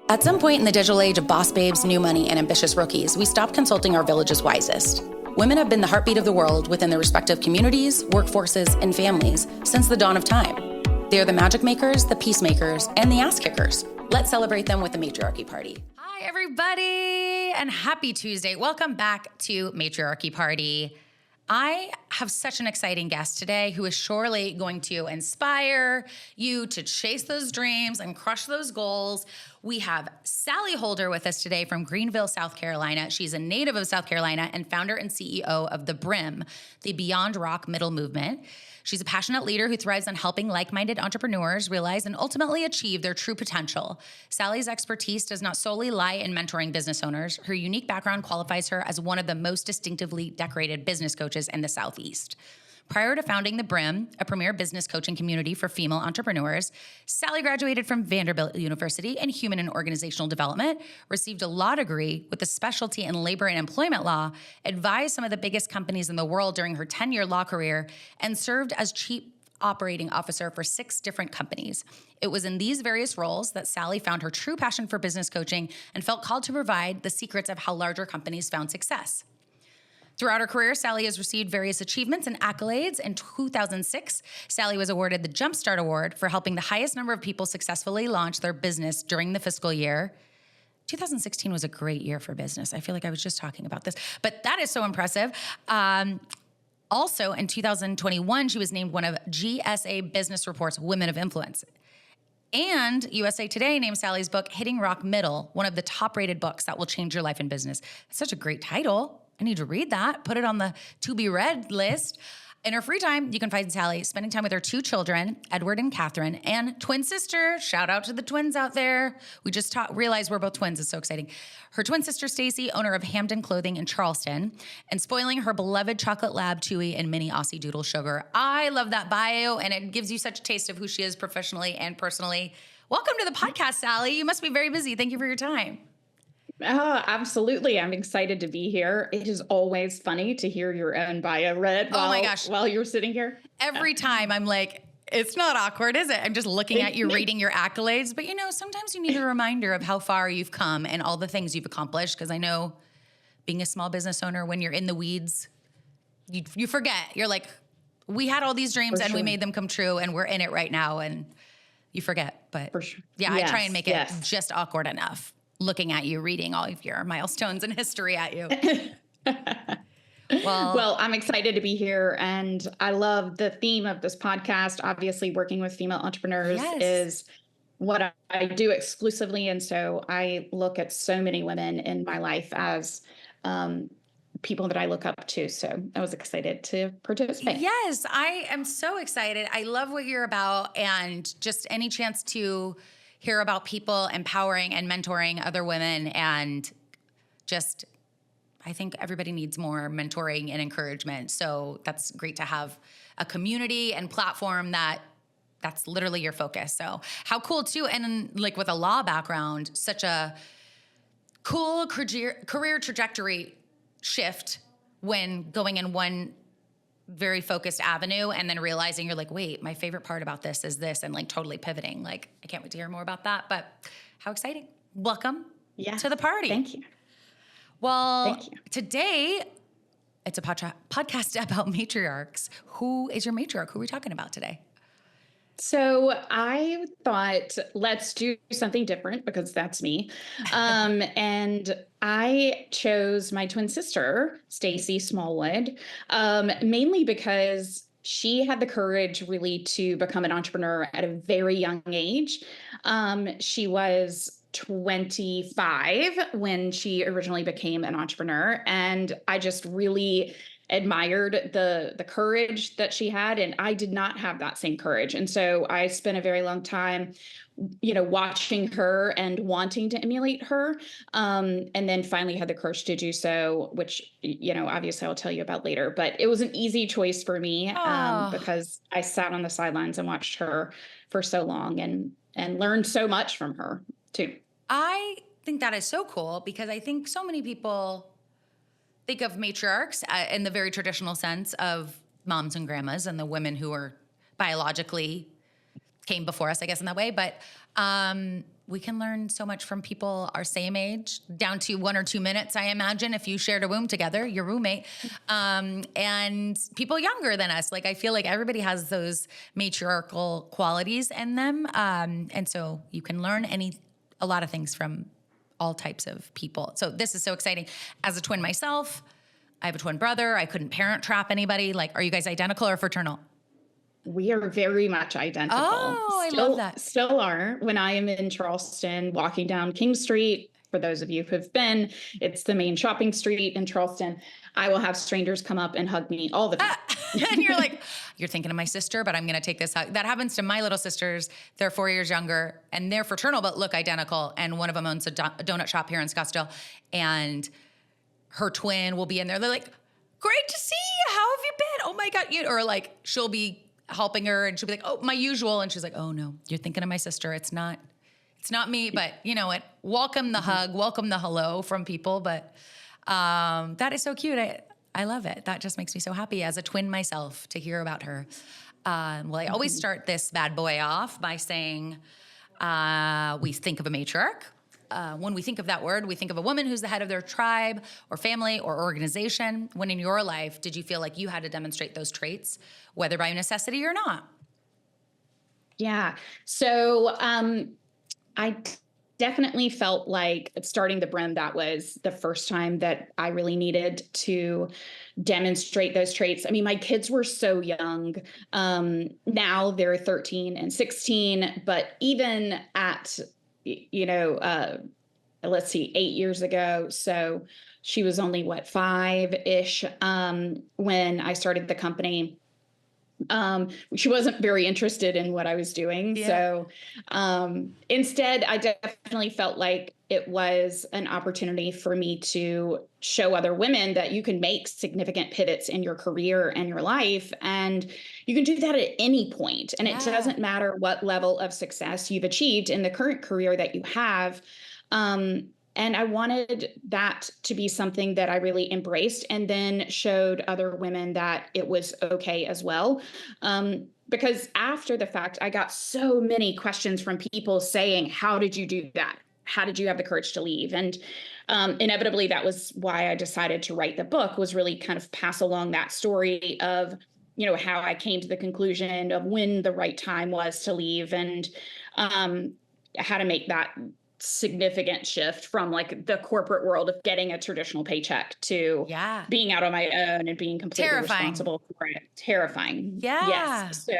At some point in the digital age of boss babes, new money, and ambitious rookies, we stopped consulting our village's wisest. Women have been the heartbeat of the world within their respective communities, workforces, and families since the dawn of time. They are the magic makers, the peacemakers, and the ass kickers. Let's celebrate them with the Matriarchy Party. Hi, everybody, and happy Tuesday. Welcome back to Matriarchy Party. I have such an exciting guest today who is surely going to inspire you to chase those dreams and crush those goals. We have Sallie Holder with us today from Greenville, South Carolina. She's a native of South Carolina and founder and CEO of the Brimm, the Beyond Rock Middle Movement. She's a passionate leader who thrives on helping like-minded entrepreneurs realize and ultimately achieve their true potential. Sallie's expertise does not solely lie in mentoring business owners. Her unique background qualifies her as one of the most distinctively decorated business coaches in the Southeast. Prior to founding the Brimm, a premier business coaching community for female entrepreneurs, Sallie graduated from Vanderbilt University in Human and Organizational Development, received a law degree with a specialty in labor and employment law, advised some of the biggest companies in the world during her 10-year law career, and served as chief operating officer for 6 different companies. It was in these various roles that Sallie found her true passion for business coaching and felt called to provide the secrets of how larger companies found success. Throughout her career, Sallie has received various achievements and accolades. In 2006, Sallie was awarded the Jumpstart Award for helping the highest number of people successfully launch their business during the fiscal year. 2016 was a great year for business. I feel like I was just talking about this, but that is so impressive. Also, in 2021, she was named one of GSA Business Report's Women of Influence. And USA Today named Sallie's book, Hitting Rock Middle, one of the top-rated books that will change your life in business. It's such a great title. I need to read that, put it on the to-be-read list. In her free time, you can find Sallie spending time with her 2 children, Edward and Catherine, and twin sister. Shout out to the twins out there. We just realized we're both twins. It's so exciting. Her twin sister, Stacy, owner of Hamden Clothing in Charleston, and spoiling her beloved chocolate lab, Chewy, and mini Aussie Doodle Sugar. I love that bio, and it gives you such a taste of who she is professionally and personally. Welcome to the podcast, Sallie. You must be very busy. Thank you for your time. Oh, absolutely. I'm excited to be here. It is always funny to hear your own bio read while you're sitting here. Every time I'm like, it's not awkward, is it? I'm just looking at you reading your accolades. But, sometimes you need a reminder of how far you've come and all the things you've accomplished. Because I know being a small business owner, when you're in the weeds, you forget. You're like, we had all these dreams and we made them come true and we're in it right now. And you forget. But yeah, I try and make it just awkward enough. Looking at you, reading all of your milestones and history at you. Well, I'm excited to be here. And I love the theme of this podcast. Obviously, working with female entrepreneurs is what I do exclusively. And so I look at so many women in my life as people that I look up to. So I was excited to participate. Yes, I am so excited. I love what you're about, and just any chance to hear about people empowering and mentoring other women. And just, I think everybody needs more mentoring and encouragement. So that's great to have a community and platform that's literally your focus. So how cool too. And like with a law background, such a cool career trajectory shift when going in one very focused avenue and then realizing you're like, wait, my favorite part about this is this, and like totally pivoting. Like, I can't wait to hear more about that, but how exciting. Welcome to the party. Thank you. Well, today it's a podcast about matriarchs. Who is your matriarch? Who are we talking about today? So I thought, let's do something different because that's me. And I chose my twin sister, Stacy Smallwood, mainly because she had the courage really to become an entrepreneur at a very young age. She was 25 when she originally became an entrepreneur. And I just really admired the courage that she had, and I did not have that same courage. And so I spent a very long time, watching her and wanting to emulate her, and then finally had the courage to do so, which, obviously I'll tell you about later. But it was an easy choice for me because I sat on the sidelines and watched her for so long and learned so much from her too. I think that is so cool because I think so many people think of matriarchs in the very traditional sense of moms and grandmas and the women who are biologically came before us, I guess, in that way. But we can learn so much from people our same age, down to 1 or 2 minutes, I imagine, if you shared a womb together, your roommate, and people younger than us. Like, I feel like everybody has those matriarchal qualities in them. And so you can learn a lot of things from all types of people. So this is so exciting. As a twin myself, I have a twin brother. I couldn't parent trap anybody. Like, are you guys identical or fraternal? We are very much identical. Oh, I love that. Still are. When I am in Charleston, walking down King Street, for those of you who've been, it's the main shopping street in Charleston. I will have strangers come up and hug me all the time. And you're like, you're thinking of my sister, but I'm going to take this hug. That happens to my little sisters. They're 4 years younger and they're fraternal, but look identical. And one of them owns a donut shop here in Scottsdale. And her twin will be in there. They're like, great to see you. How have you been? Oh my God. Or like, she'll be helping her and she'll be like, oh, my usual. And she's like, oh no, you're thinking of my sister. It's not me, but you know what? Welcome the hug, welcome the hello from people. But that is so cute. I love it. That just makes me so happy as a twin myself to hear about her. Well, I always start this bad boy off by saying, we think of a matriarch. When we think of that word, we think of a woman who's the head of their tribe or family or organization. When in your life, did you feel like you had to demonstrate those traits, whether by necessity or not? Yeah. So I definitely felt like starting the Brimm, that was the first time that I really needed to demonstrate those traits. I mean, my kids were so young. Now they're 13 and 16, but even at let's see, 8 years ago. So she was only 5-ish when I started the company. She wasn't very interested in what I was doing. Yeah. So instead, I definitely felt like it was an opportunity for me to show other women that you can make significant pivots in your career and your life. And you can do that at any point. And it doesn't matter what level of success you've achieved in the current career that you have. And I wanted that to be something that I really embraced and then showed other women that it was okay as well. Because after the fact, I got so many questions from people saying, how did you do that? How did you have the courage to leave? And inevitably, that was why I decided to write the book, was really kind of pass along that story of, how I came to the conclusion of when the right time was to leave and how to make that significant shift from like the corporate world of getting a traditional paycheck to being out on my own and being completely responsible for it. Terrifying. Yeah. Yes. So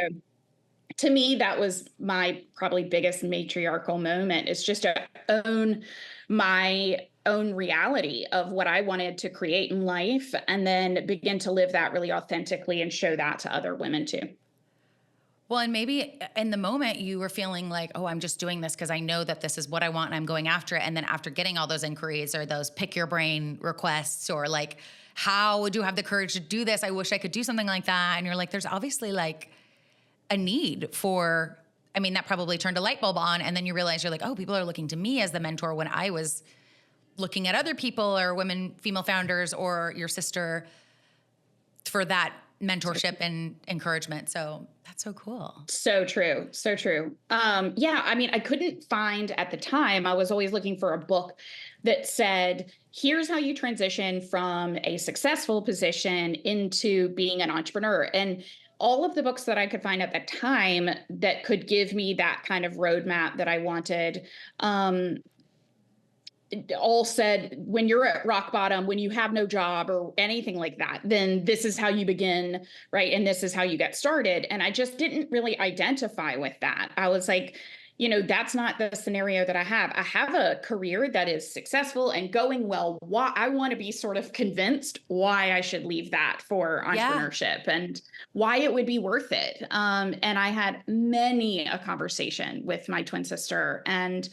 to me, that was my probably biggest matriarchal moment, is just to own my own reality of what I wanted to create in life and then begin to live that really authentically and show that to other women too. Well, and maybe in the moment you were feeling like, oh, I'm just doing this because I know that this is what I want and I'm going after it. And then after getting all those inquiries or those pick your brain requests or like, how would you have the courage to do this? I wish I could do something like that. And you're like, there's obviously like a need for, I mean, that probably turned a light bulb on. And then you realize you're like, oh, people are looking to me as the mentor when I was looking at other people or women, female founders or your sister for that mentorship and encouragement. So that's so cool. So true. So true. Yeah. I mean, I couldn't find at the time, I was always looking for a book that said, here's how you transition from a successful position into being an entrepreneur. And all of the books that I could find at the time that could give me that kind of roadmap that I wanted, all said, when you're at rock bottom, when you have no job or anything like that, then this is how you begin, right? And this is how you get started. And I just didn't really identify with that. I was like, that's not the scenario that I have. I have a career that is successful and going well. Why I want to be sort of convinced why I should leave that for entrepreneurship and why it would be worth it. And I had many a conversation with my twin sister, and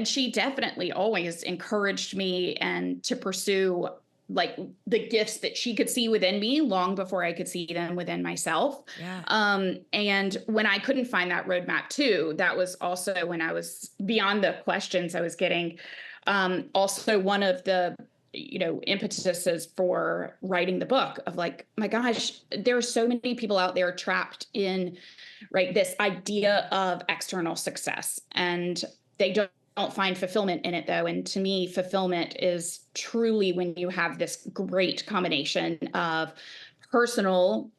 she definitely always encouraged me and to pursue like the gifts that she could see within me long before I could see them within myself. Yeah. And when I couldn't find that roadmap too, that was also when I was beyond the questions I was getting. Also one of the impetuses for writing the book of like, my gosh, there are so many people out there trapped in, right, this idea of external success, and they don't find fulfillment in it though. And to me, fulfillment is truly when you have this great combination of personal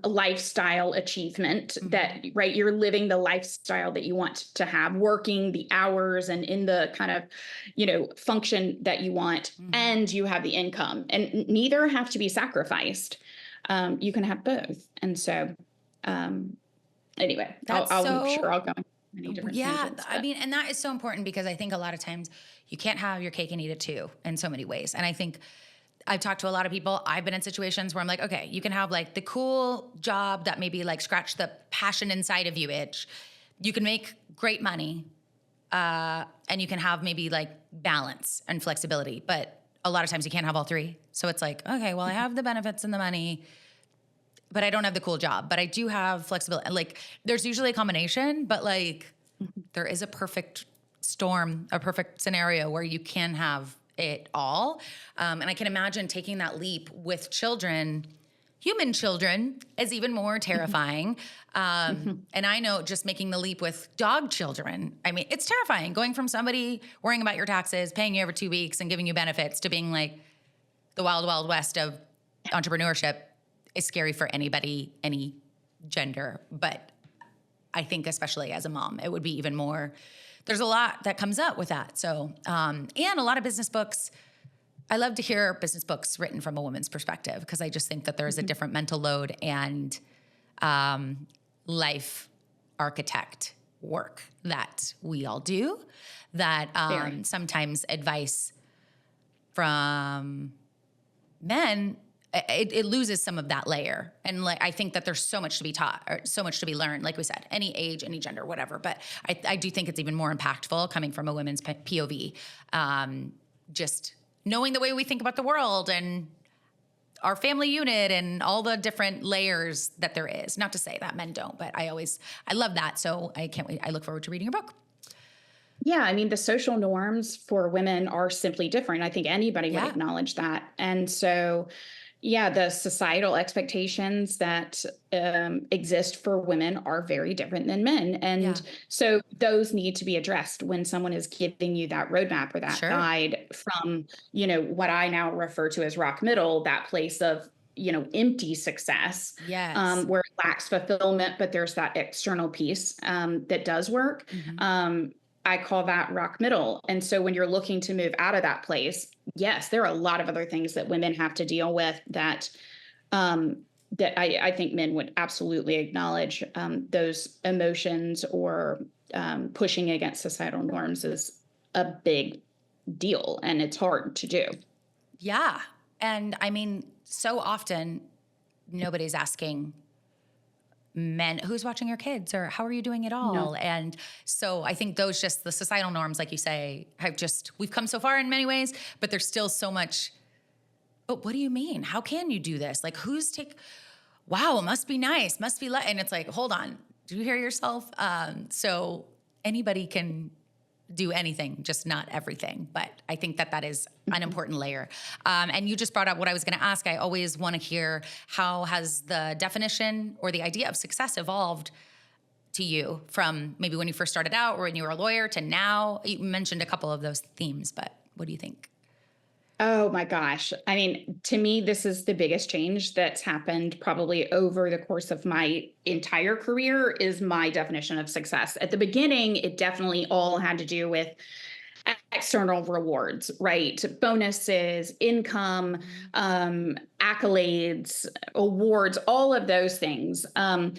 lifestyle achievement that, right, you're living the lifestyle that you want to have, working the hours and in the kind of, function that you want, and you have the income, and neither have to be sacrificed. You can have both. And so, anyway, I'm sure I'll go in many different tangents, I mean, and that is so important because I think a lot of times you can't have your cake and eat it too in so many ways. And I think I've talked to a lot of people. I've been in situations where I'm like, okay, you can have like the cool job that maybe like scratch the passion inside of you itch. You can make great money, and you can have maybe like balance and flexibility. But a lot of times you can't have all three. So it's like, okay, well, I have the benefits and the money, but I don't have the cool job. But I do have flexibility. Like there's usually a combination, but like there is a perfect storm, a perfect scenario where you can have it all. And I can imagine taking that leap with children, human children, is even more terrifying. And I know just making the leap with dog children, I mean, it's terrifying going from somebody worrying about your taxes, paying you every 2 weeks and giving you benefits to being like the wild, wild west of entrepreneurship is scary for anybody, any gender. But I think especially as a mom, it would be even more. There's a lot that comes up with that. So, and a lot of business books. I love to hear business books written from a woman's perspective because I just think that there's a different mental load and life architect work that we all do that sometimes advice from men, it loses some of that layer. And like, I think that there's so much to be taught or so much to be learned, like we said, any age, any gender, whatever. But I do think it's even more impactful coming from a women's POV. Just knowing the way we think about the world and our family unit and all the different layers that there is. Not to say that men don't, but I love that. So I can't wait. I look forward to reading your book. Yeah, I mean, the social norms for women are simply different. I think anybody would acknowledge that. And so, yeah, the societal expectations that exist for women are very different than men. And so those need to be addressed when someone is giving you that roadmap or that guide from, what I now refer to as rock middle, that place of, empty success, where it lacks fulfillment, but there's that external piece that does work. I call that rock middle. And so when you're looking to move out of that place, yes, there are a lot of other things that women have to deal with that I think men would absolutely acknowledge. Those emotions or pushing against societal norms is a big deal, and it's hard to do. Yeah. And I mean, so often nobody's asking men, who's watching your kids or how are you doing it all? No. And so I think those just the societal norms, like you say, we've come so far in many ways, but there's still so much, but what do you mean? How can you do this? Like wow, it must be nice, must be, and it's like, hold on, do you hear yourself? So anybody can do anything, just not everything. But I think that is an important layer. And you just brought up what I was going to ask. I always want to hear, how has the definition or the idea of success evolved to you from maybe when you first started out or when you were a lawyer to now? You mentioned a couple of those themes, but what do you think? Oh my gosh. I mean, to me, this is the biggest change that's happened probably over the course of my entire career is my definition of success. At the beginning, it definitely all had to do with external rewards, right? Bonuses, income, accolades, awards, all of those things. And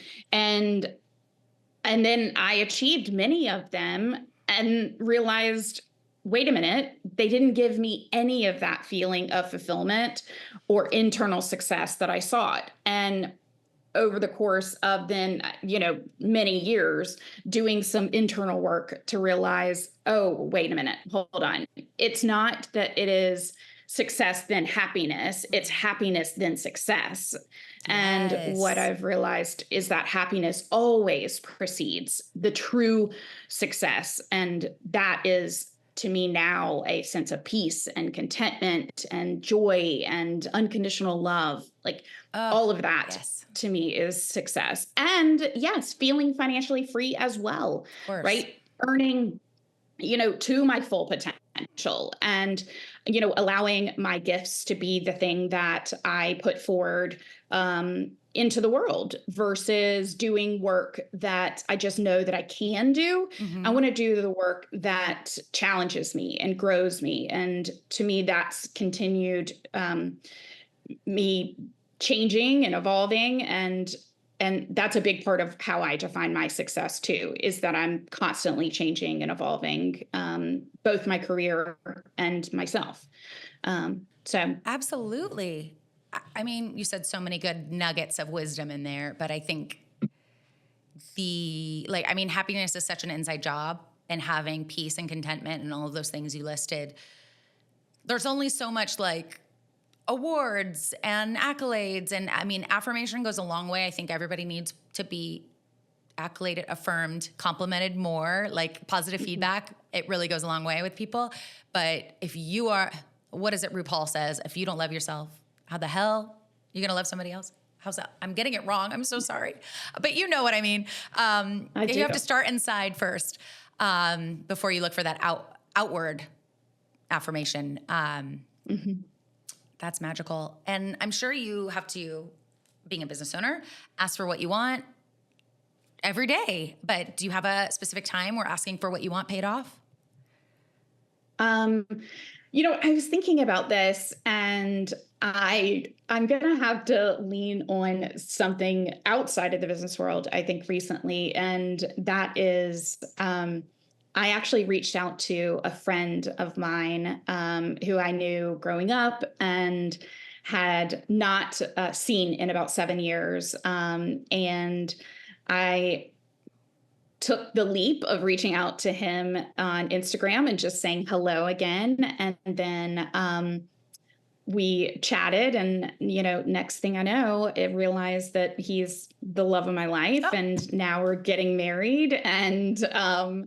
then I achieved many of them and realized, wait a minute, they didn't give me any of that feeling of fulfillment or internal success that I sought. And over the course of then, many years doing some internal work to realize, oh, wait a minute, hold on. It's not that it is success then happiness, it's happiness then success. Yes. And what I've realized is that happiness always precedes the true success. And that is to me now a sense of peace and contentment and joy and unconditional love. Like Oh, all of that yes, to me is success. And yes, feeling financially free as well, of course. right? Earning, to my full potential and, allowing my gifts to be the thing that I put forward into the world versus doing work that I just know that I can do. I Mm-hmm. want to do the work that challenges me and grows me. And to me, that's continued me changing and evolving, and that's a big part of how I define my success too, is that I'm constantly changing and evolving, both my career and myself. So Absolutely. I mean, you said so many good nuggets of wisdom in there, but I think happiness is such an inside job, and having peace and contentment and all of those things you listed. There's only so much like awards and accolades. And I mean, affirmation goes a long way. I think everybody needs to be accoladed, affirmed, complimented more, like positive feedback. It really goes a long way with people. But if you are, what is it RuPaul says? If you don't love yourself, how the hell are you going to love somebody else? How's that? I'm getting it wrong. I'm so sorry. But you know what I mean. I do. You have to start inside first before you look for that outward affirmation. That's magical. And I'm sure you have to, being a business owner, ask for what you want every day. But do you have a specific time where asking for what you want paid off? I was thinking about this, and I'm gonna have to lean on something outside of the business world, I think, recently, and that is I actually reached out to a friend of mine who I knew growing up and had not seen in about 7 years. And I took the leap of reaching out to him on Instagram and just saying hello again. And then we chatted, and next thing I know, I realized that he's the love of my life, Oh, and now we're getting married, and so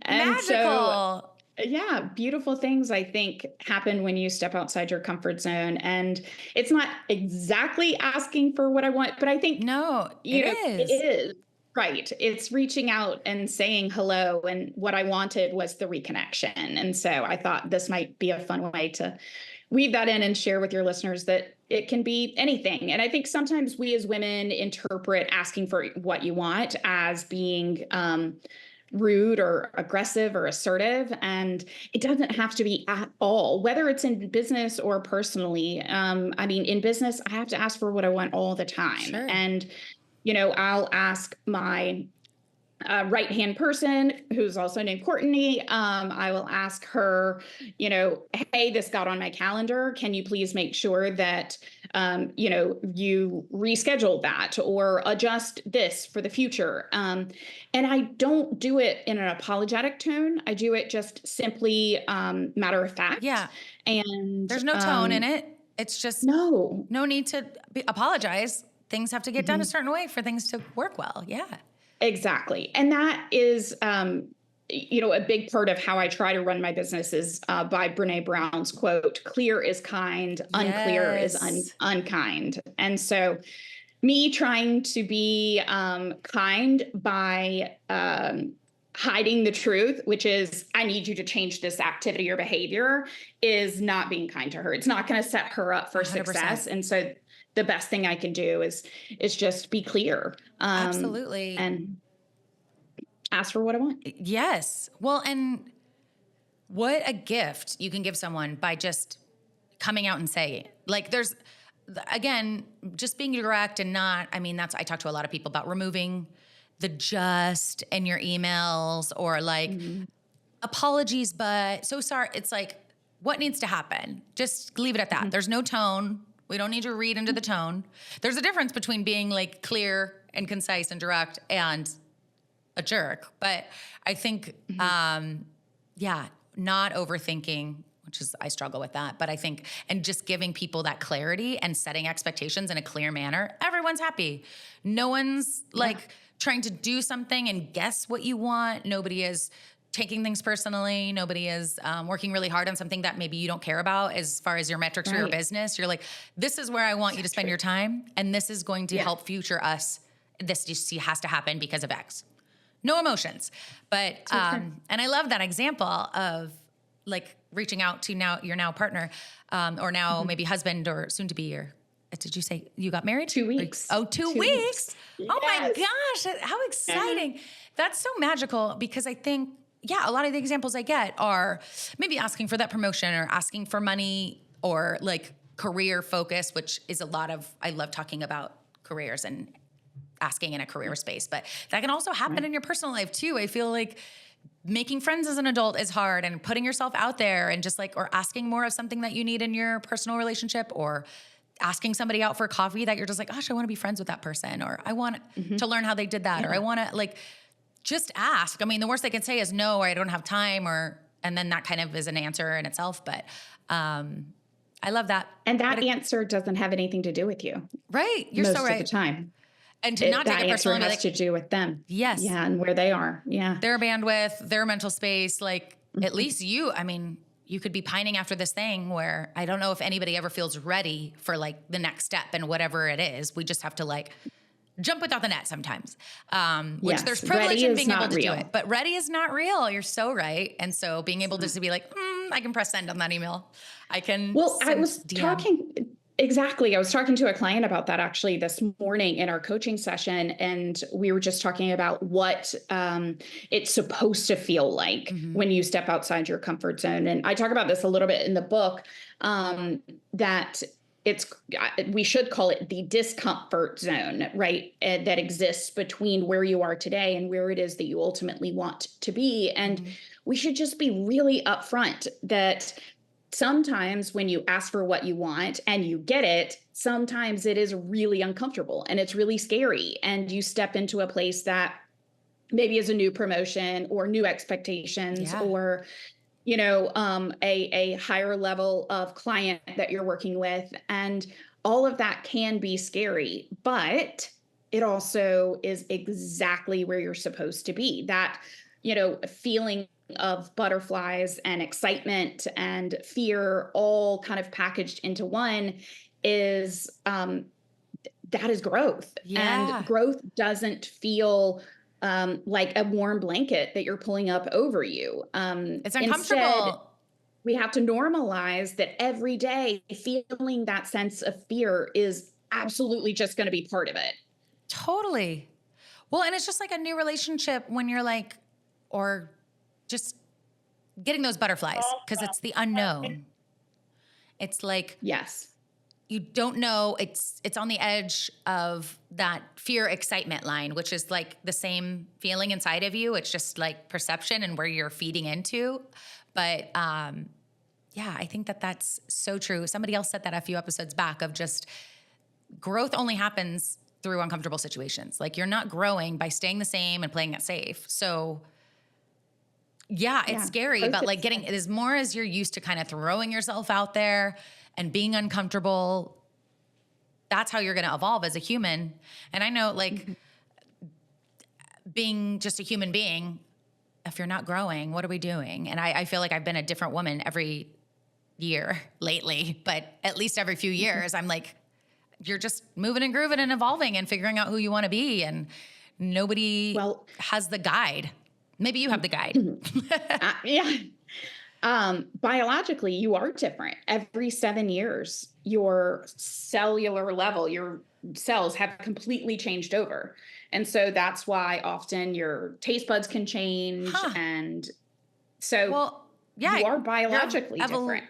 magical. yeah, beautiful things I think happen when you step outside your comfort zone. And it's not exactly asking for what I want, but I think No, it it is. is. Right. It's reaching out and saying hello. And what I wanted was the reconnection. And so I thought this might be a fun way to weave that in and share with your listeners that it can be anything. And I think sometimes we as women interpret asking for what you want as being rude or aggressive or assertive. And it doesn't have to be at all, whether it's in business or personally. I mean, in business, I have to ask for what I want all the time. Sure. And I'll ask my right-hand person, who's also named Courtney. I will ask her, hey, this got on my calendar. Can you please make sure that, you reschedule that or adjust this for the future? And I don't do it in an apologetic tone. I do it just simply matter of fact. Yeah. And There's no tone in it. It's just no need to apologize. Things have to get done a certain way for things to work well. Yeah. Exactly. And that is, a big part of how I try to run my business is by Brene Brown's quote, clear is kind, unclear is unkind. And so me trying to be kind by hiding the truth, which is I need you to change this activity or behavior, is not being kind to her. It's not going to set her up for 100%. Success. And so the best thing I can do is just be clear. Absolutely. And ask for what I want. Yes. Well, and what a gift you can give someone by just coming out and saying it. Like there's, again, just being direct and not, I mean, I talk to a lot of people about removing the just in your emails or like apologies, but so sorry. It's like, what needs to happen? Just leave it at that. There's no tone. We don't need to read into the tone. There's a difference between being like clear and concise and direct and a jerk. But I think, not overthinking, which is, I struggle with that. But I think, and just giving people that clarity and setting expectations in a clear manner, everyone's happy. No one's like trying to do something and guess what you want. Nobody is taking things personally. Nobody is working really hard on something that maybe you don't care about as far as your metrics or your business. You're like, this is where I want you to spend your time, and this is going to help future us. This just has to happen because of X. No emotions. But, and I love that example of like reaching out to your now partner, or now maybe husband or soon to be your, did you say you got married? 2 weeks. Oh, 2 weeks. Oh my gosh. How exciting. That's so magical, because I think, a lot of the examples I get are maybe asking for that promotion or asking for money or like career focus, which is a lot of, I love talking about careers and asking in a career space, but that can also happen in your personal life too. I feel like making friends as an adult is hard, and putting yourself out there and just like, or asking more of something that you need in your personal relationship, or asking somebody out for coffee that you're just like, gosh, I want to be friends with that person, or I want to learn how they did that, or I want to like, just ask. I mean, the worst they can say is no, or I don't have time, and then that kind of is an answer in itself. But I love that. And that answer doesn't have anything to do with you. Right. You're so right. Most of the time. And to not take it personally. That answer has to do with them. Yes. Yeah, and where they are. Yeah. Their bandwidth, their mental space. Like, at least you could be pining after this thing where I don't know if anybody ever feels ready for like the next step and whatever it is. We just have to like jump without the net sometimes, which there's privilege in being able to do it, but ready is not real. You're so right. And so being able to be like, I can press send on that email. I can. Well, I was talking to a client about that actually this morning in our coaching session. And we were just talking about what it's supposed to feel like when you step outside your comfort zone. And I talk about this a little bit in the book, that we should call it the discomfort zone, right? That exists between where you are today and where it is that you ultimately want to be. And we should just be really upfront that sometimes when you ask for what you want and you get it, sometimes it is really uncomfortable and it's really scary. And you step into a place that maybe is a new promotion or new expectations or a higher level of client that you're working with. And all of that can be scary, but it also is exactly where you're supposed to be. That, feeling of butterflies and excitement and fear all kind of packaged into one is, that is growth. Yeah. And growth doesn't feel like a warm blanket that you're pulling up over you. It's uncomfortable. Instead, we have to normalize that every day feeling that sense of fear is absolutely just going to be part of it. Totally. Well, and it's just like a new relationship when you're like, or just getting those butterflies, because it's the unknown. It's like, yes, you don't know. It's on the edge of that fear excitement line, which is like the same feeling inside of you. It's just like perception and where you're feeding into. But I think that's so true. Somebody else said that a few episodes back, of just growth only happens through uncomfortable situations. Like, you're not growing by staying the same and playing it safe. So it's scary, but like getting it as more as you're used to kind of throwing yourself out there and being uncomfortable. That's how you're going to evolve as a human. And I know like being just a human being, if you're not growing, what are we doing? And I feel like I've been a different woman every year lately, but at least every few years, I'm like, you're just moving and grooving and evolving and figuring out who you want to be. And nobody has the guide. Maybe you have the guide. Biologically, you are different. Every 7 years, your cellular level, your cells have completely changed over. And so that's why often your taste buds can change. And so you are biologically different.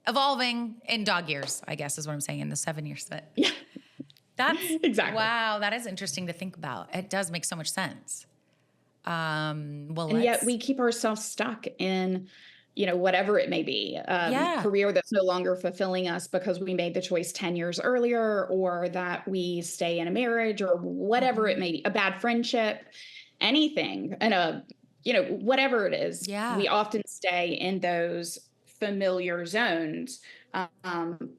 Evolving in dog years, I guess is what I'm saying, in the 7 years. But that's exactly. Wow, that is interesting to think about. It does make so much sense. And yet we keep ourselves stuck in, whatever it may be, career that's no longer fulfilling us because we made the choice 10 years earlier, or that we stay in a marriage, or whatever it may be, a bad friendship, anything, and whatever it is. Yeah. We often stay in those familiar zones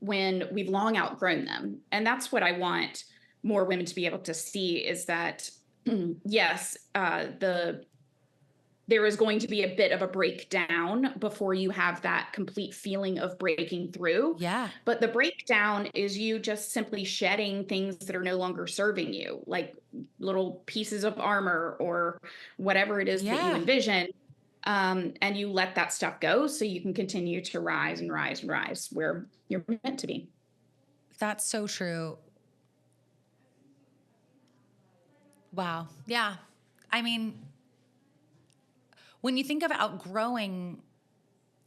when we've long outgrown them. And that's what I want more women to be able to see, is that yes, the there is going to be a bit of a breakdown before you have that complete feeling of breaking through. Yeah. But the breakdown is you just simply shedding things that are no longer serving you, like little pieces of armor or whatever it is that you Yeah. envision. And you let that stuff go so you can continue to rise and rise and rise where you're meant to be. That's so true. Wow. Yeah. I mean, when you think of outgrowing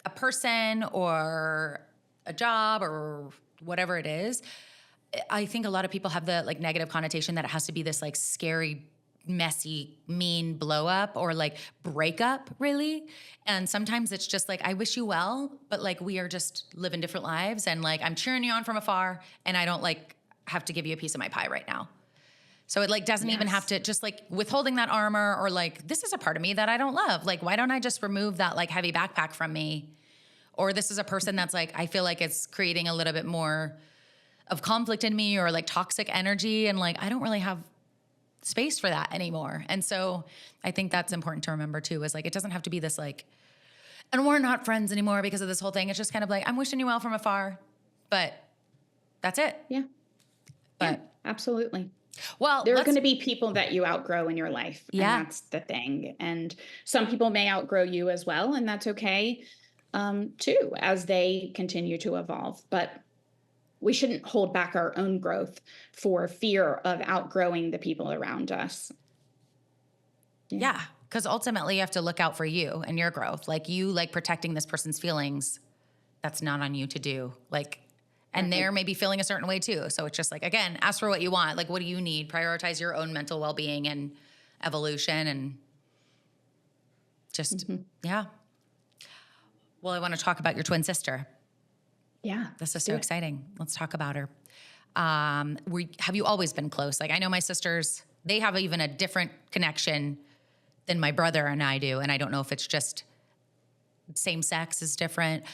a person or a job or whatever it is, I think a lot of people have the like negative connotation that it has to be this like scary, messy, mean blow up or like breakup, really. And sometimes it's just like, I wish you well, but like we are just living different lives and like I'm cheering you on from afar and I don't like have to give you a piece of my pie right now. So it like doesn't even have to just like withholding that armor or like, this is a part of me that I don't love. Like, why don't I just remove that like heavy backpack from me? Or this is a person that's like, I feel like it's creating a little bit more of conflict in me or like toxic energy. And like, I don't really have space for that anymore. And so I think that's important to remember too, is like, it doesn't have to be this like, and we're not friends anymore because of this whole thing. It's just kind of like, I'm wishing you well from afar, but that's it. Yeah. But yeah, absolutely. Well, there are going to be people that you outgrow in your life. Yeah. And that's the thing. And some people may outgrow you as well. And that's okay, too, as they continue to evolve. But we shouldn't hold back our own growth for fear of outgrowing the people around us. Yeah. Because ultimately you have to look out for you and your growth. Like you like protecting this person's feelings. That's not on you to do. Like, and they're maybe feeling a certain way too. So it's just like, again, ask for what you want. Like, what do you need? Prioritize your own mental well-being and evolution and just, yeah. Well, I want to talk about your twin sister. Yeah. This is so exciting. Let's talk about her. Have you always been close? Like I know my sisters, they have even a different connection than my brother and I do. And I don't know if it's just same sex is different.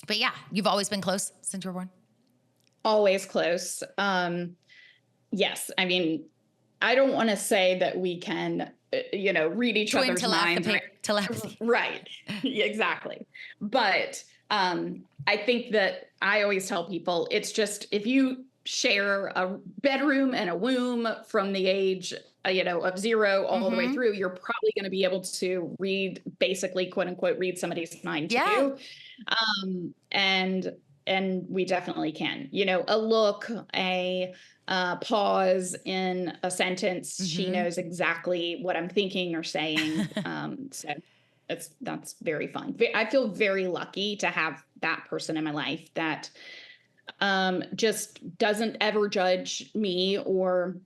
But yeah, you've always been close since you were born? Always close. Yes. I mean, I don't want to say that we can, read each other's minds. Telepathy. Right. Exactly. But I think that I always tell people it's just if you share a bedroom and a womb from the age, of 0 all the way through, you're probably going to be able to read, basically, quote unquote, read somebody's mind too. And we definitely can. A look, a pause in a sentence. She knows exactly what I'm thinking or saying. So that's very fun. I feel very lucky to have that person in my life that just doesn't ever judge me or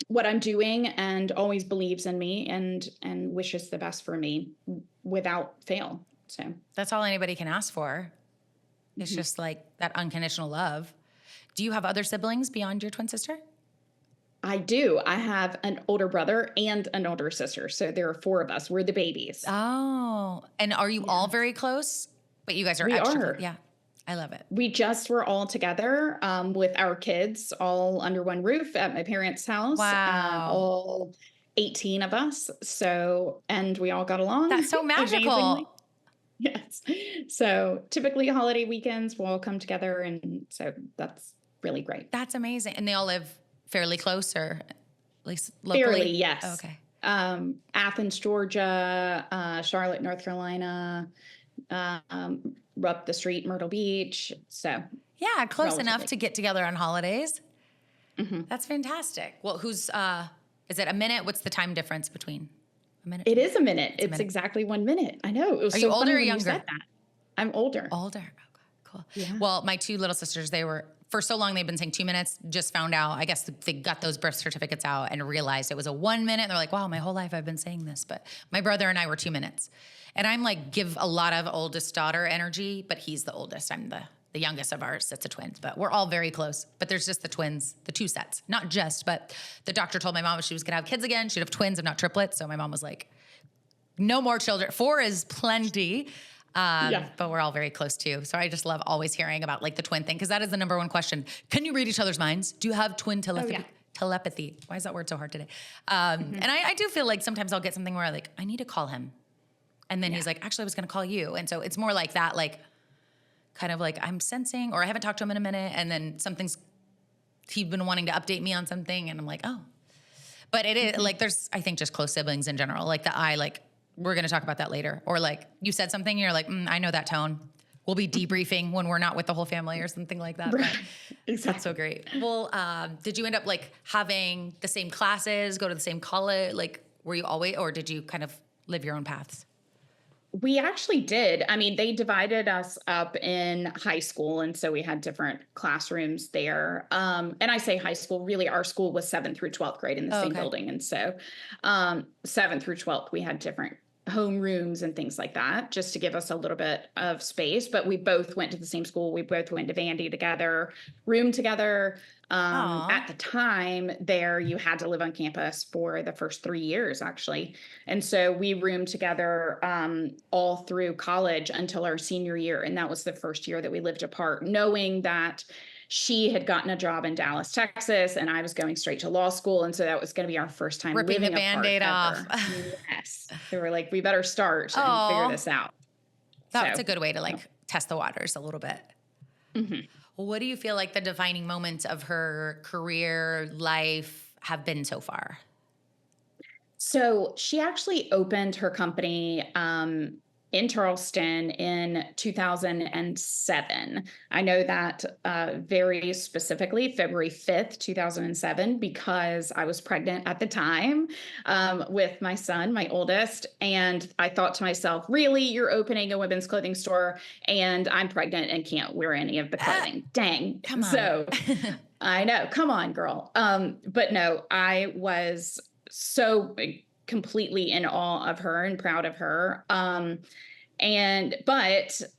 what I'm doing and always believes in me and wishes the best for me without fail. So that's all anybody can ask for. It's just like that unconditional love. Do you have other siblings beyond your twin sister? I do. I have an older brother and an older sister. So there are 4 of us. We're the babies. Oh, and are you all very close? But you guys are extra close. Yeah. I love it. We just were all together with our kids all under one roof at my parents' house. Wow. All 18 of us. So, and we all got along. That's so magical. Amazingly. Yes. So typically holiday weekends, we'll all come together. And so that's really great. That's amazing. And they all live fairly close or at least locally? Fairly, yes. Oh, okay. Athens, Georgia, Charlotte, North Carolina, up the street, Myrtle Beach. So yeah, close enough to get together on holidays. That's fantastic. Well, is it a minute? What's the time difference between a minute? It is a minute. It's exactly 1 minute. I know. It was Are so you older funny or when younger? you said that. I'm older. Older. Okay, cool. Yeah. Well, my 2 little sisters, they were, for so long they've been saying 2 minutes, just found out, I guess they got those birth certificates out and realized it was a 1 minute. And they're like, wow, my whole life I've been saying this. But my brother and I were 2 minutes. And I'm like, give a lot of oldest daughter energy, but he's the oldest. I'm the youngest of our sets of twins, but we're all very close. But there's just the twins, the 2 sets, not just, but the doctor told my mom if she was gonna have kids again, she'd have twins and not triplets. So my mom was like, no more children. 4 is plenty. But we're all very close too. So I just love always hearing about like the twin thing. Cause that is the number one question. Can you read each other's minds? Do you have twin telepathy? telepathy. Why is that word so hard today? And I do feel like sometimes I'll get something where I need to call him. And then he's like, actually, I was going to call you. And so it's more like that, like kind of like I'm sensing, or I haven't talked to him in a minute. And then he's been wanting to update me on something. And I'm like, oh. But it is like, there's, I think, just close siblings in general. Like we're going to talk about that later. Or like you said something, and you're like, I know that tone. We'll be debriefing when we're not with the whole family or something like that. Right. Exactly. That's so great. Well, did you end up like having the same classes, go to the same college? Like, were you always, or did you kind of live your own paths? We actually did. I mean, they divided us up in high school. And so we had different classrooms there. And I say high school, really our school was 7th through 12th grade in the same building. And so 7th through 12th, we had different home rooms and things like that, just to give us a little bit of space. But we both went to the same school. We both went to Vandy together, roomed together. At the time there, you had to live on campus for the first 3 years, actually. And so we roomed together all through college until our senior year. And that was the first year that we lived apart, knowing that she had gotten a job in Dallas, Texas, and I was going straight to law school. And so that was going to be our first time ripping living the Band-Aid off. Yes. They were like, we better start and figure this out. That's a good way to like test the waters a little bit. Mm-hmm. What do you feel like the defining moments of her career life have been so far? So she actually opened her company in Charleston in 2007. I know that very specifically, February 5th, 2007, because I was pregnant at the time with my son, my oldest. And I thought to myself, really, you're opening a women's clothing store and I'm pregnant and can't wear any of the clothing. Dang. Come on. So I know. Come on, girl. But no, I was so completely in awe of her and proud of her. But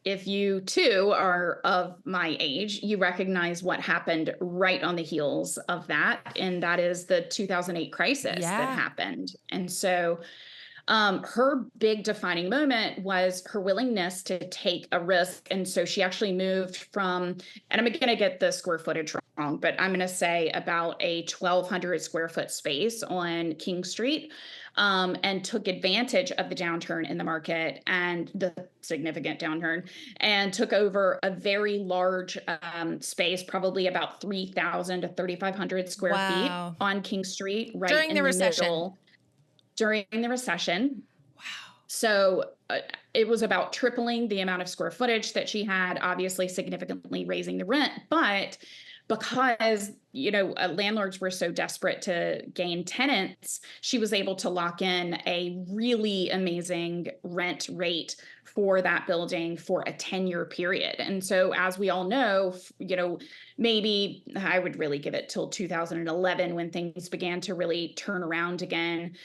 if you too are of my age, you recognize what happened right on the heels of that. And that is the 2008 crisis that happened. And so her big defining moment was her willingness to take a risk. And so she actually moved from, and I'm going to get the square footage wrong, but I'm going to say about a 1,200 square foot space on King Street, and took advantage of the downturn in the market and the significant downturn, and took over a very large space, probably about 3,000 to 3,500 square feet on King Street, right during in the recession. middle. During the recession. Wow. So it was about tripling the amount of square footage that she had, obviously significantly raising the rent. But because, landlords were so desperate to gain tenants, she was able to lock in a really amazing rent rate for that building for a 10-year period. And so as we all know, maybe I would really give it till 2011 when things began to really turn around again.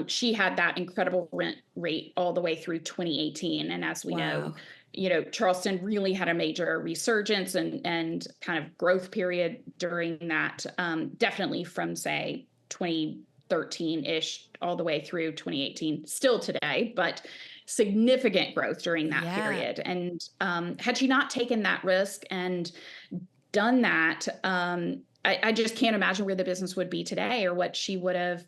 She had that incredible rent rate all the way through 2018. And as we know, Charleston really had a major resurgence and kind of growth period during that, definitely from, say, 2013-ish all the way through 2018, still today, but significant growth during that period. And had she not taken that risk and done that, I just can't imagine where the business would be today or what she would have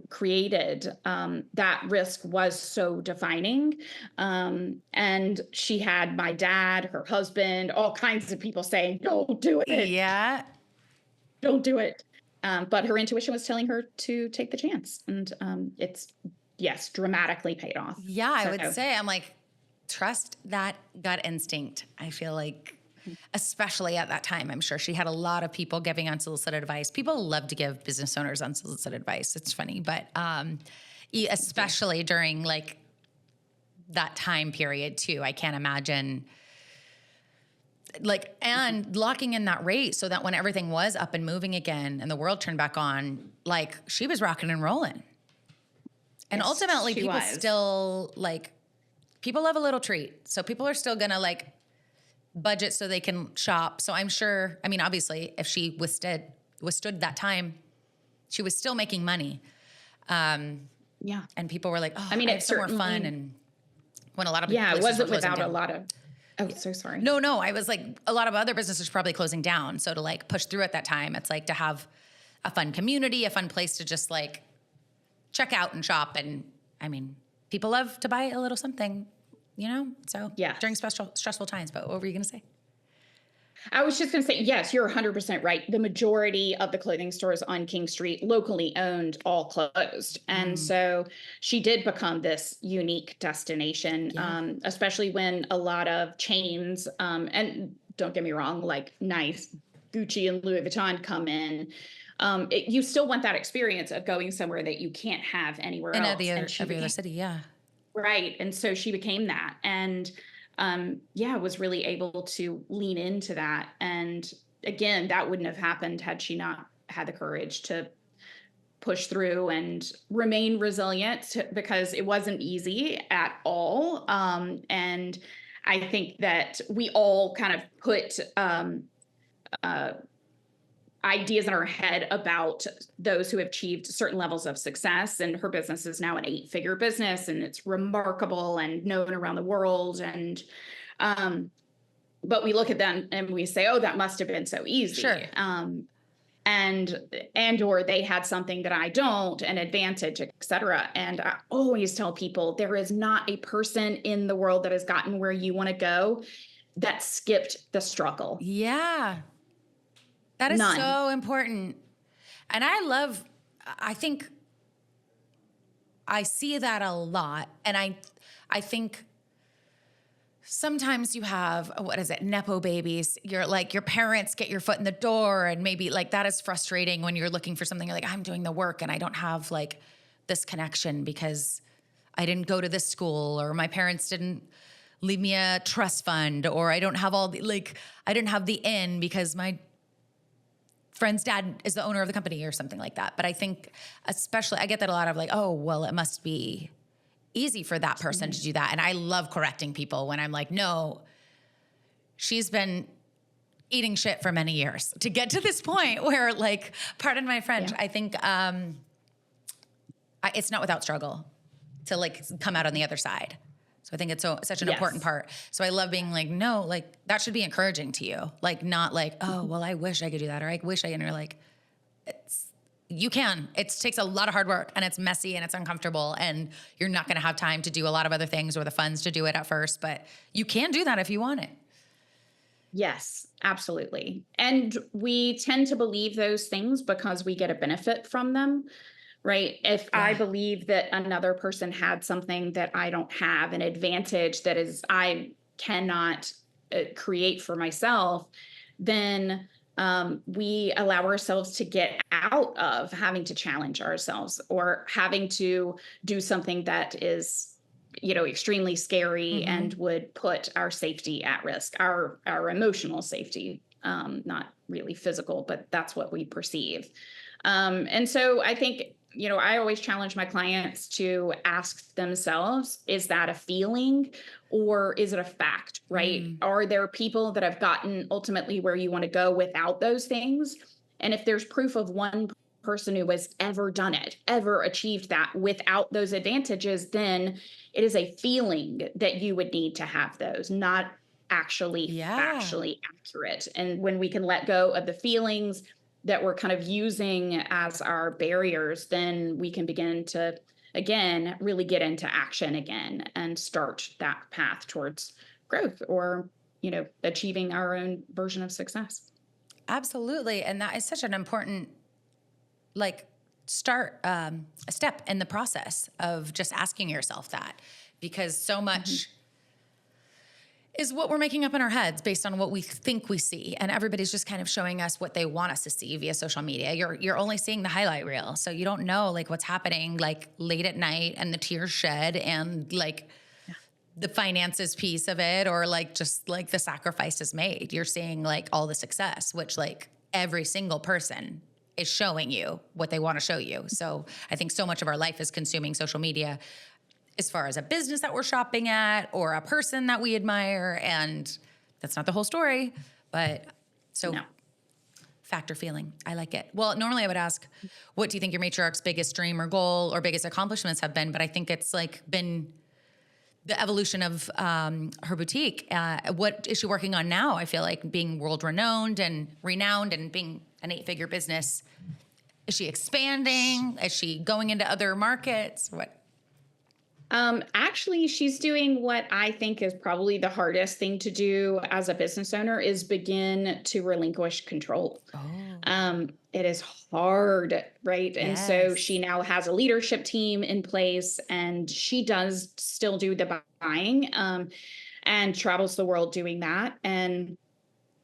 created. That risk was so defining. And she had my dad, her husband, all kinds of people saying, don't do it. Yeah. Don't do it. But her intuition was telling her to take the chance. And it's, yes, dramatically paid off. Yeah, I would say, I'm like, trust that gut instinct. I feel like, especially at that time, I'm sure she had a lot of people giving unsolicited advice. People love to give business owners unsolicited advice. It's funny, but especially during like that time period too. I can't imagine and locking in that rate so that when everything was up and moving again and the world turned back on, like she was rocking and rolling. And ultimately people still people love a little treat. So people are still going to budget so they can shop. So I'm sure, obviously if she withstood that time, she was still making money. And people were like, oh, it's more fun. And when a lot of it wasn't without a lot of, so sorry. No, I was like, a lot of other businesses probably closing down. So to push through at that time, it's to have a fun community, a fun place to just like check out and shop. And I mean, people love to buy a little something, you know? So during stressful times. But what were you going to say? I was just going to say, yes, you're 100% right. The majority of the clothing stores on King Street, locally owned, all closed. And so she did become this unique destination, especially when a lot of chains, and don't get me wrong, like nice Gucci and Louis Vuitton come in. You still want that experience of going somewhere that you can't have anywhere else. Every other city, yeah. Right. And so she became that. And was really able to lean into that. And again, that wouldn't have happened had she not had the courage to push through and remain resilient, because it wasn't easy at all. And I think that we all kind of put ideas in our head about those who have achieved certain levels of success. And her business is now an 8-figure business, and it's remarkable and known around the world. And, but we look at them and we say, oh, that must have been so easy. Sure. Or they had something that I don't, an advantage, et cetera. And I always tell people, there is not a person in the world that has gotten where you want to go that skipped the struggle. Yeah. That is so important. And I think I see that a lot. And I think sometimes you have, Nepo babies. You're like, your parents get your foot in the door, and maybe like that is frustrating when you're looking for something. You're like, I'm doing the work and I don't have like this connection because I didn't go to this school, or my parents didn't leave me a trust fund, or I don't have I didn't have the in because my friend's dad is the owner of the company or something like that. But I think especially, I get that a lot of like, oh, well, it must be easy for that person to do that. And I love correcting people when I'm like, no, she's been eating shit for many years to get to this point where, like, pardon my French, I think it's not without struggle to like come out on the other side. So I think it's such an important part. So I love being like, no, like that should be encouraging to you. Like not like, oh, well, I wish I could do that. Or I wish and you're like, you can. It takes a lot of hard work, and it's messy and it's uncomfortable, and you're not going to have time to do a lot of other things or the funds to do it at first, but you can do that if you want it. Yes, absolutely. And we tend to believe those things because we get a benefit from them. Right. If I believe that another person had something that I don't have, an advantage that is I cannot create for myself, then we allow ourselves to get out of having to challenge ourselves or having to do something that is, extremely scary and would put our safety at risk, our emotional safety, not really physical, but that's what we perceive. And so I think, I always challenge my clients to ask themselves, is that a feeling or is it a fact, right? Are there people that have gotten ultimately where you want to go without those things? And if there's proof of one person who has ever done it, ever achieved that without those advantages, then it is a feeling that you would need to have those, not actually factually accurate. And when we can let go of the feelings that we're kind of using as our barriers, then we can begin to, again, really get into action again and start that path towards growth or, achieving our own version of success. Absolutely. And that is such an important, start a step in the process of just asking yourself that, because so much is what we're making up in our heads based on what we think we see. And everybody's just kind of showing us what they want us to see via social media. You're only seeing the highlight reel. So you don't know what's happening late at night and the tears shed and the finances piece of it, or just the sacrifices made. You're seeing all the success, which every single person is showing you what they want to show you. So I think so much of our life is consuming social media as far as a business that we're shopping at or a person that we admire. And that's not the whole story, but fact or feeling. I like it. Well, normally I would ask, what do you think your matriarch's biggest dream or goal or biggest accomplishments have been? But I think it's been the evolution of her boutique. What is she working on now? I feel like being world renowned and being an 8-figure business. Is she expanding? Is she going into other markets? What? Actually, she's doing what I think is probably the hardest thing to do as a business owner is begin to relinquish control. Oh, It is hard, right? And so she yes. now has a leadership team in place and she does still do the buying, and travels the world doing that. And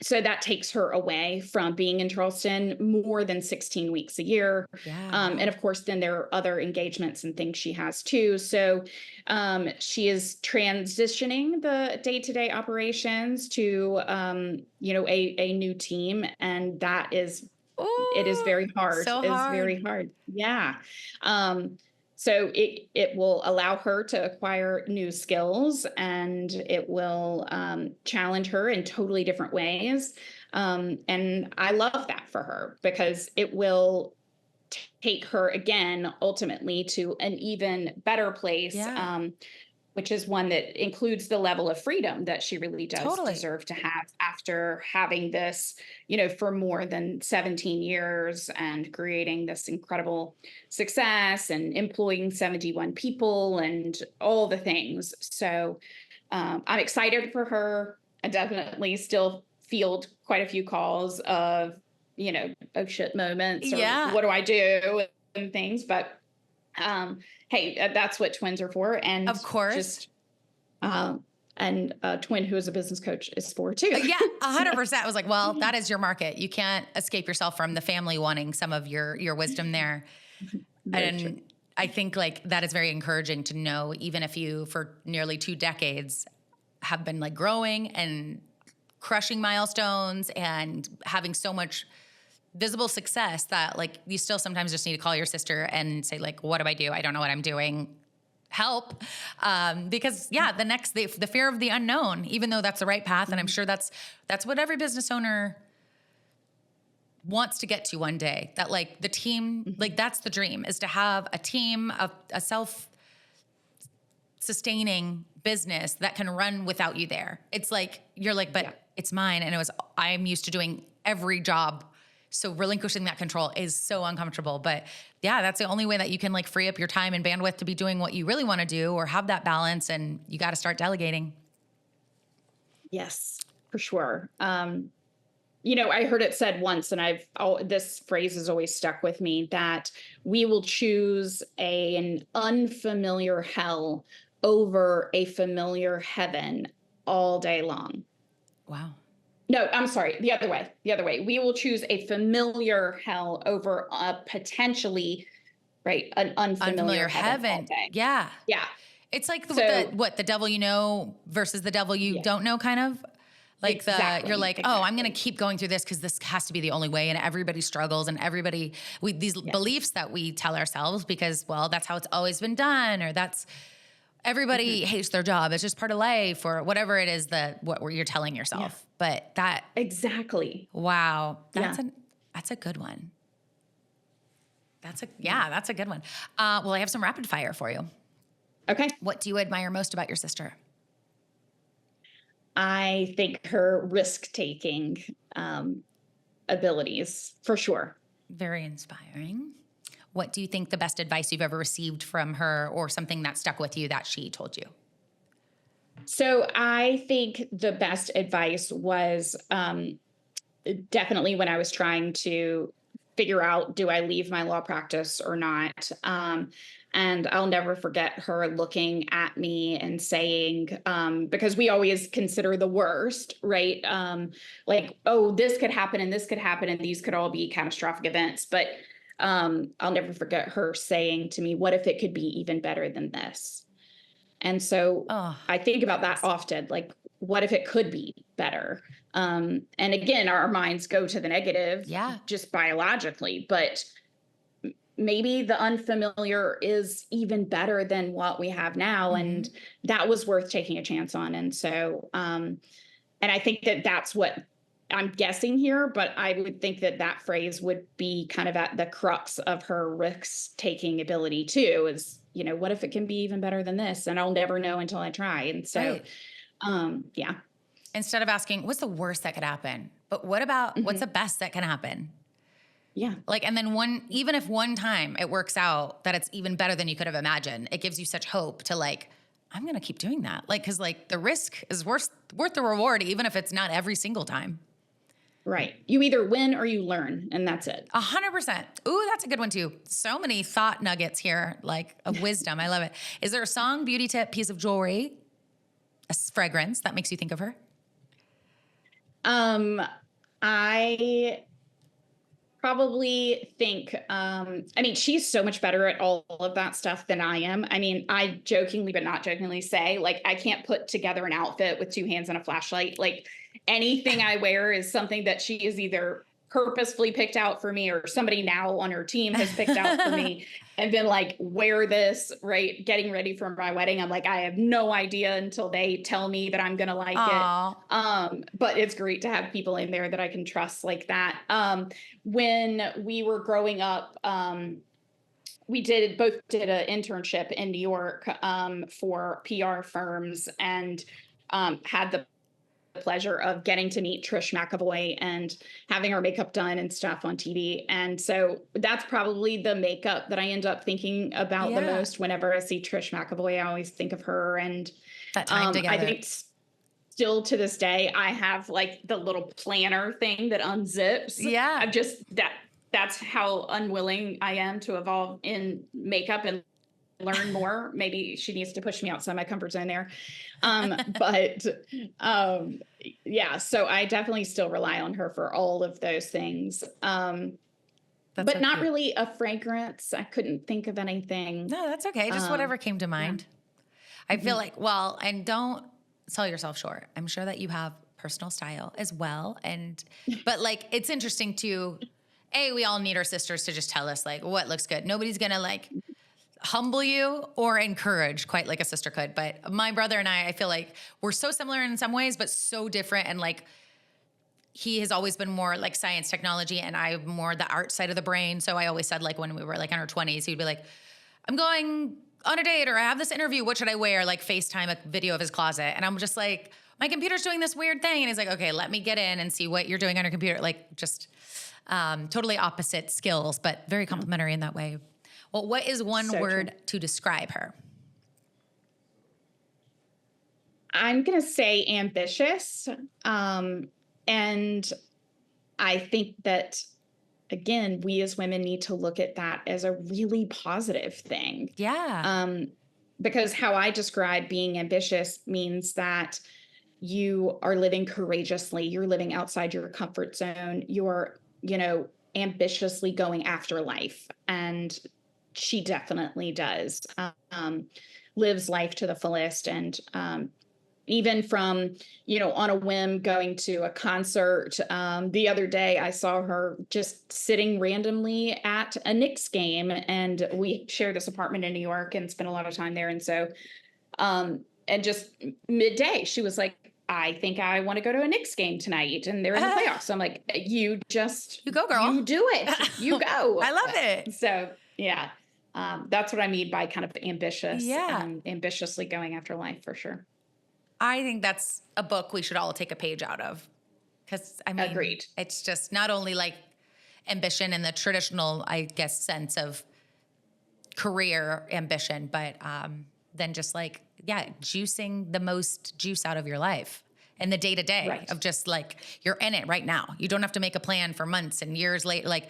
so that takes her away from being in Charleston more than 16 weeks a year. Yeah, And wow. of course, then there are other engagements and things she has too. So she is transitioning the day-to-day operations to, a new team. And it is Ooh, very hard. so It's hard. very hard. Yeah. Um, so it will allow her to acquire new skills and it will challenge her in totally different ways. And I love that for her because it will take her again, ultimately, to an even better place, Yeah, which is one that includes the level of freedom that she really does totally. deserve to have after having this, for more than 17 years and creating this incredible success and employing 71 people and all the things. So I'm excited for her. I definitely still field quite a few calls of, oh shit moments or Yeah, what do I do and things. But hey, that's what twins are for. And of course. just, and a twin who is a business coach is for too. Yeah, So, 100%. I was like, well, that is your market. You can't escape yourself from the family wanting some of your wisdom there. very true. And I think like that is very encouraging to know, even if you for nearly 2 decades have been like growing and crushing milestones and having so much visible success that like you still sometimes just need to call your sister and say like, what do I do? I don't know what I'm doing. Help. Because yeah, the fear of the unknown, even though that's the right path. And I'm sure that's what every business owner wants to get to one day, that like the team, like that's the dream, is to have a team of a self-sustaining business that can run without you there. It's like, you're like, but Yeah. it's mine. And I'm used to doing every job. So relinquishing that control is so uncomfortable. But yeah, that's the only way that you can like free up your time and bandwidth to be doing what you really want to do or have that balance. And you got to start delegating. Yes, for sure. I heard it said once, and this phrase has always stuck with me, that we will choose an unfamiliar hell over a familiar heaven all day long. Wow. No, I'm sorry. The other way. The other way. We will choose a familiar hell over a potentially, right, an unfamiliar Unfamiliar heaven all heaven. day. Yeah. Yeah. It's like So, the devil you know versus the devil you yeah, don't know kind of. Like you're exactly. like, oh, I'm going to Exactly. keep going through this because this has to be the only way. And everybody struggles and these Yes. beliefs that we tell ourselves because, well, that's how it's always been done. Or everybody Mhm. hates their job. It's just part of life or whatever it is what you're telling Yeah. yourself. But Exactly. wow, Yeah. that's a good one. That's a good one. Well, I have some rapid fire for you. Okay. What do you admire most about your sister? I think her risk-taking abilities, for sure. Very inspiring. What do you think the best advice you've ever received from her or something that stuck with you that she told you? So I think the best advice was definitely when I was trying to figure out, do I leave my law practice or not? And I'll never forget her looking at me and saying, because we always consider the worst, right? Like, oh, this could happen and this could happen and these could all be catastrophic events. But I'll never forget her saying to me, what if it could be even better than this? And so Oh, I think about that yes. often, like, what if it could be better? And again, our minds go to the negative Yeah. just biologically, but maybe the unfamiliar is even better than what we have now. Mm-hmm. And that was worth taking a chance on. And so, and I think that that's what I'm guessing here, but I would think that that phrase would be kind of at the crux of her risk taking ability too, is, what if it can be even better than this? And I'll never know until I try. And so, Right. yeah. Instead of asking, what's the worst that could happen? But what about what's Mhm. the best that can happen? Yeah. Like, and then even if one time it works out that it's even better than you could have imagined, it gives you such hope to like, I'm going to keep doing that. Like, cause like the risk is worth the reward, even if it's not every single time. Right. You either win or you learn, and that's it. 100%. Ooh, that's a good one too. So many thought nuggets here, like of wisdom. I love it. Is there a song, beauty tip, piece of jewelry, a fragrance that makes you think of her? I probably think, I mean, she's so much better at all of that stuff than I am. I mean, I jokingly, but not jokingly say, like, I can't put together an outfit with two hands and a flashlight. Like, anything I wear is something that she is either purposefully picked out for me or somebody now on her team has picked out for me and been like, wear this, right? Getting ready for my wedding. I'm like, I have no idea until they tell me that I'm going to like it. But it's great to have people in there that I can trust like that. When we were growing up, we both did an internship in New York for PR firms and had the pleasure of getting to meet Trish McAvoy and having her makeup done and stuff on TV. And so that's probably the makeup that I end up thinking about the most whenever I see Trish McAvoy. I always think of her. And that time together. I think still to this day, I have like the little planner thing that unzips. Yeah. I'm just that's how unwilling I am to evolve in makeup and learn more. Maybe she needs to push me outside my comfort zone there. Yeah, so I definitely still rely on her for all of those things. But so not really a fragrance. I couldn't think of anything. No, that's okay. Just whatever came to mind. Yeah. I feel like, well, and don't sell yourself short. I'm sure that you have personal style as well. But like, it's interesting to, we all need our sisters to just tell us like what looks good. Nobody's going to like humble you or encourage quite like a sister could. But my brother and I feel like we're so similar in some ways, but so different. And like, he has always been more like science technology and I'm more the art side of the brain. So I always said like when we were like in our 20s, he'd be like, I'm going on a date or I have this interview. What should I wear? Like FaceTime a video of his closet. And I'm just like, my computer's doing this weird thing. And he's like, okay, let me get in and see what you're doing on your computer. Like just totally opposite skills, but very complimentary in that way. Well, what is one word to describe her? I'm going to say ambitious. And I think that, again, we as women need to look at that as a really positive thing. Yeah. Because how I describe being ambitious means that you are living courageously. You're living outside your comfort zone. You're, ambitiously going after life. And she definitely does. Lives life to the fullest. And even from, on a whim going to a concert. The other day, I saw her just sitting randomly at a Knicks game. And we share this apartment in New York and spent a lot of time there. And so, and just midday, she was like, I think I want to go to a Knicks game tonight. And they're in the playoffs. So I'm like, you go, girl. You do it. You go. I love it. So, yeah. That's what I mean by kind of ambitious. Yeah. Ambitiously going after life for sure. I think that's a book we should all take a page out of. Because, agreed. It's just not only like ambition in the traditional, I guess, sense of career ambition, but then just like, juicing the most juice out of your life and the day to day of just like, you're in it right now. You don't have to make a plan for months and years later. Like,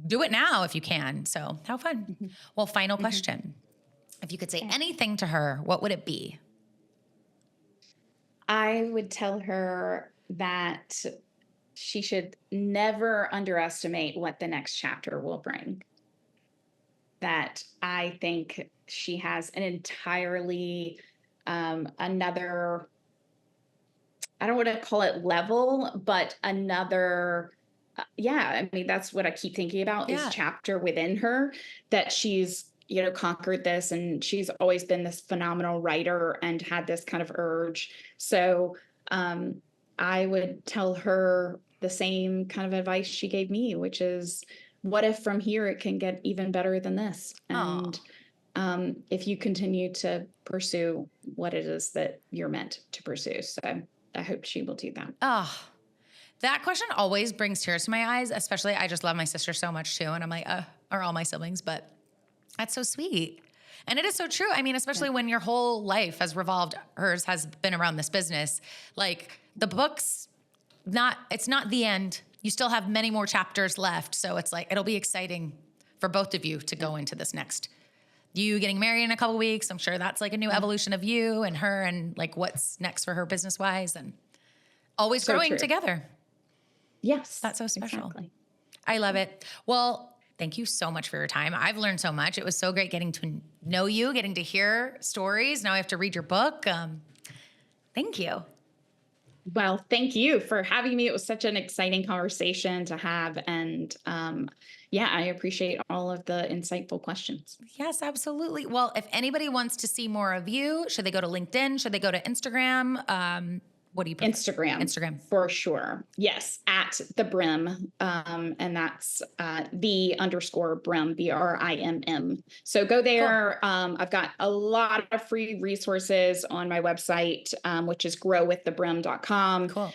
do it now if you can. So how fun. Mm-hmm. Well, final question. If you could say anything to her, what would it be? I would tell her that she should never underestimate what the next chapter will bring. That I think she has an entirely another, I don't want to call it level, but another, I mean, that's what I keep thinking about is chapter within her, that she's, conquered this and she's always been this phenomenal writer and had this kind of urge. So I would tell her the same kind of advice she gave me, which is, what if from here it can get even better than this? And if you continue to pursue what it is that you're meant to pursue. So I hope she will do that. Oh, That question always brings tears to my eyes, especially I just love my sister so much too. And I'm like, or all my siblings, but that's so sweet. And it is so true. I mean, especially when your whole life has revolved, hers has been around this business. Like the book's it's not the end. You still have many more chapters left. So it's like, it'll be exciting for both of you to go into this next. You getting married in a couple of weeks. I'm sure that's like a new evolution of you and her and like what's next for her business wise and always growing together. Yes. That's so special. Exactly. I love it. Well, thank you so much for your time. I've learned so much. It was so great getting to know you, getting to hear stories. Now I have to read your book. Thank you. Well, thank you for having me. It was such an exciting conversation to have. And I appreciate all of the insightful questions. Yes, absolutely. Well, if anybody wants to see more of you, should they go to LinkedIn? Should they go to Instagram? What do you prefer? Instagram. For sure. Yes. At the Brimm. And that's _Brimm, BRIMM. So go there. Cool. I've got a lot of free resources on my website, which is growwiththebrim.com. Cool.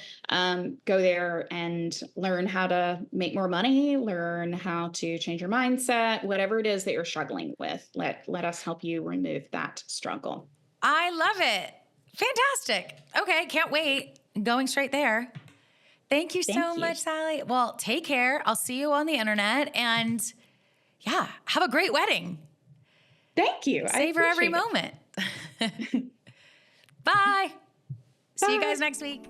Go there and learn how to make more money, learn how to change your mindset, whatever it is that you're struggling with. Let us help you remove that struggle. I love it. Fantastic. Okay, can't wait. Going straight there. Thank you so much, Sallie. Well, take care. I'll see you on the internet and have a great wedding. Thank you. Savor every moment. Bye. See you guys next week.